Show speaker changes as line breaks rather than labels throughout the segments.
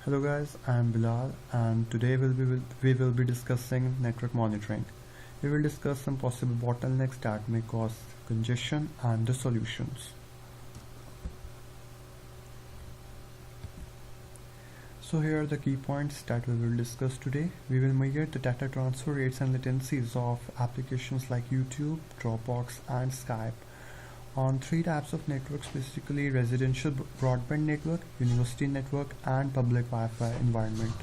Hello guys, I am Bilal and today we will be discussing network monitoring. We will discuss some possible bottlenecks that may cause congestion and the solutions. So here are the key points that we will discuss today. We will measure the data transfer rates and latencies of applications like YouTube, Dropbox and Skype on three types of networks, basically residential broadband network, university network and public Wi-Fi environment.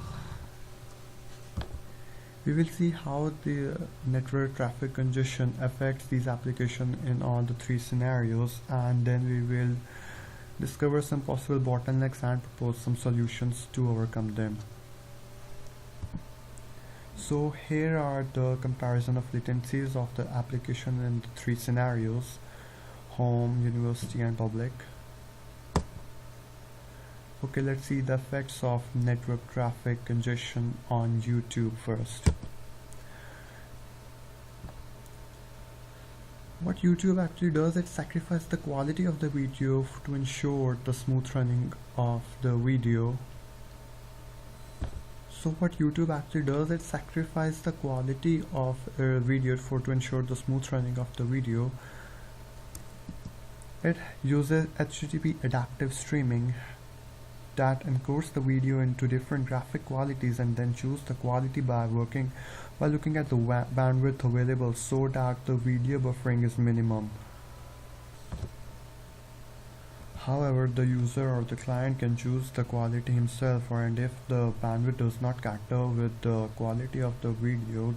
We will see how the network traffic congestion affects these applications in all the three scenarios, and then we will discover some possible bottlenecks and propose some solutions to overcome them. So here are the comparison of latencies of the application in the three scenarios: home, university and public. Okay, let's see the effects of network traffic congestion on YouTube first. What YouTube actually does, it sacrifices the quality of the video to ensure the smooth running of the video. So what YouTube actually does, it sacrifices the quality of a video to ensure the smooth running of the video. It uses HTTP adaptive streaming that encodes the video into different graphic qualities and then choose the quality by looking at the bandwidth available so that the video buffering is minimum. However, the user or the client can choose the quality himself, and if the bandwidth does not cater with the quality of the video,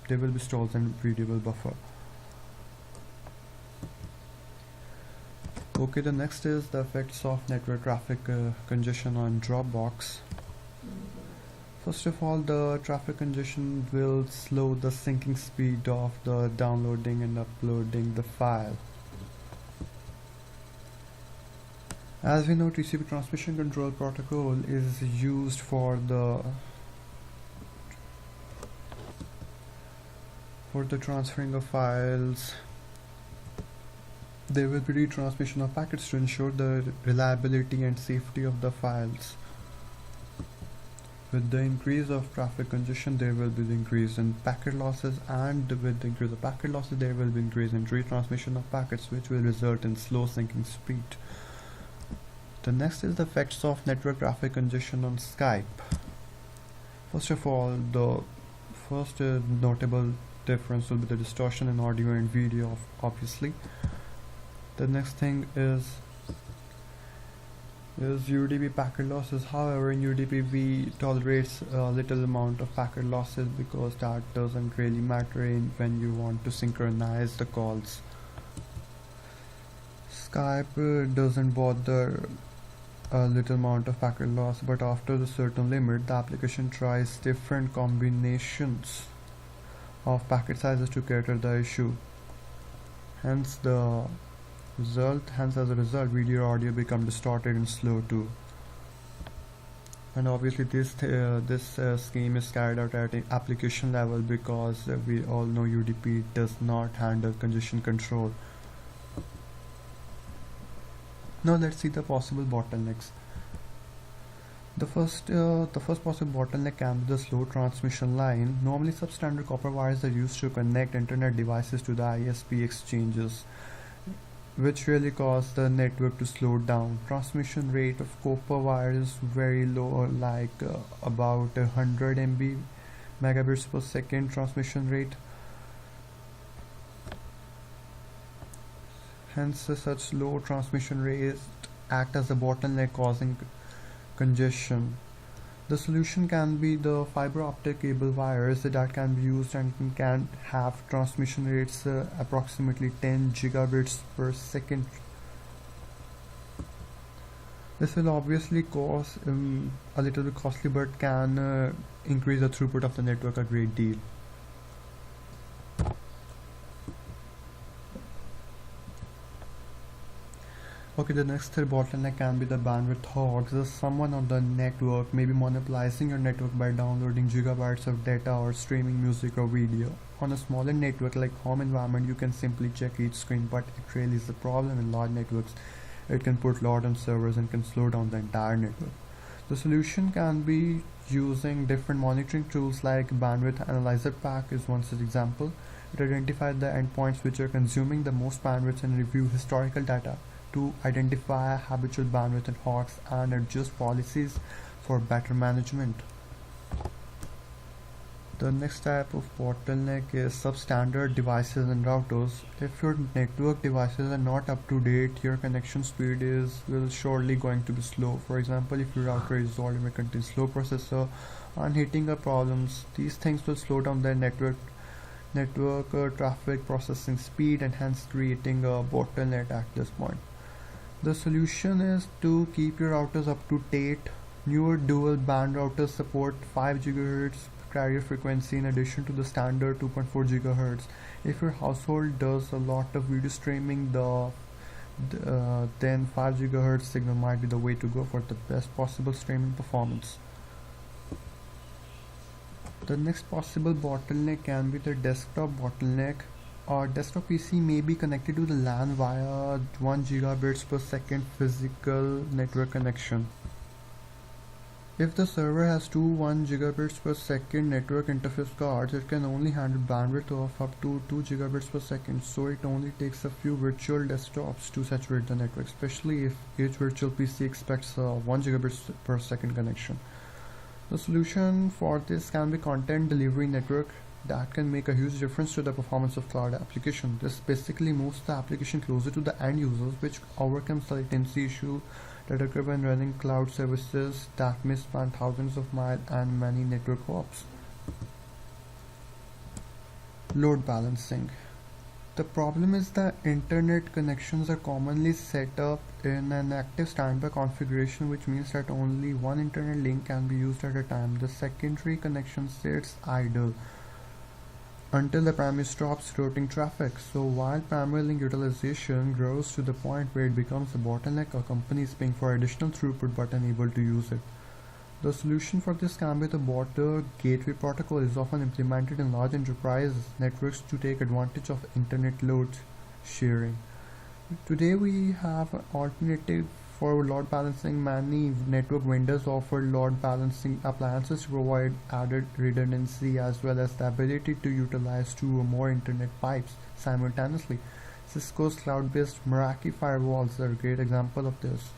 there will be stalls and video will buffer. Okay, the next is the effects of network traffic congestion on Dropbox. First of all, the traffic congestion will slow the syncing speed of the downloading and uploading the file. As we know, TCP transmission control protocol is used for the transferring of files. There will be retransmission of packets to ensure the reliability and safety of the files. With the increase of traffic congestion, there will be the increase in packet losses, and with the increase of packet losses, there will be increase in retransmission of packets, which will result in slow syncing speed. The next is the effects of network traffic congestion on Skype. First of all, the first notable difference will be the distortion in audio and video, obviously. The next thing is UDP packet losses. However, in UDP we tolerate a little amount of packet losses because that doesn't really matter when you want to synchronize the calls. Skype doesn't bother a little amount of packet loss, but after a certain limit, the application tries different combinations of packet sizes to cater the issue. Hence, as a result, video or audio become distorted and slow too. And obviously this scheme is carried out at an application level because we all know UDP does not handle congestion control. Now let's see the possible bottlenecks. The first possible bottleneck can be the slow transmission line. Normally substandard copper wires are used to connect internet devices to the ISP exchanges, which really cause the network to slow down. Transmission rate of copper wires is very low, like about 100 megabits per second transmission rate. Hence, such low transmission rates act as a bottleneck causing congestion. The solution can be the fiber optic cable wires that can be used and can have transmission rates approximately 10 gigabits per second. This will obviously cost a little bit costly, but can increase the throughput of the network a great deal. Okay, the next bottleneck can be the bandwidth hogs. Someone on the network may be monopolizing your network by downloading gigabytes of data or streaming music or video. On a smaller network like home environment, you can simply check each screen, but it really is a problem in large networks. It can put load on servers and can slow down the entire network. The solution can be using different monitoring tools like Bandwidth Analyzer Pack is one such example. It identifies the endpoints which are consuming the most bandwidth and review historical data to identify habitual bandwidth and hogs and adjust policies for better management. The next type of bottleneck is substandard devices and routers. If your network devices are not up to date, your connection speed will surely going to be slow. For example, if your router is old, it may contain slow processor and heating up problems. These things will slow down the network traffic processing speed and hence creating a bottleneck at this point. The solution is to keep your routers up to date. Newer dual band routers support 5 GHz carrier frequency in addition to the standard 2.4 GHz. If your household does a lot of video streaming, then 5 GHz signal might be the way to go for the best possible streaming performance. The next possible bottleneck can be the desktop bottleneck. Our desktop PC may be connected to the LAN via 1 gigabits per second physical network connection. If the server has two 1 gigabits per second network interface cards, it can only handle bandwidth of up to 2 gigabits per second, so it only takes a few virtual desktops to saturate the network, especially if each virtual PC expects a 1 gigabits per second connection. The solution for this can be content delivery network that can make a huge difference to the performance of cloud application. This basically moves the application closer to the end users, which overcomes the latency issue that occur when running cloud services that may span thousands of miles and many network hops. Load balancing. The problem is that internet connections are commonly set up in an active standby configuration, which means that only one internet link can be used at a time. The secondary connection sits idle until the primary stops routing traffic. So while primary link utilization grows to the point where it becomes a bottleneck, a company is paying for additional throughput but unable to use it. The solution for this can be the border gateway protocol is often implemented in large enterprise networks to take advantage of internet load sharing. Today we have an alternative for load balancing. Many network vendors offer load balancing appliances to provide added redundancy as well as the ability to utilize two or more internet pipes simultaneously. Cisco's cloud-based Meraki firewalls are a great example of this.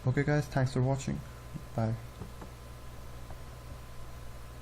Okay guys, thanks for watching. Bye.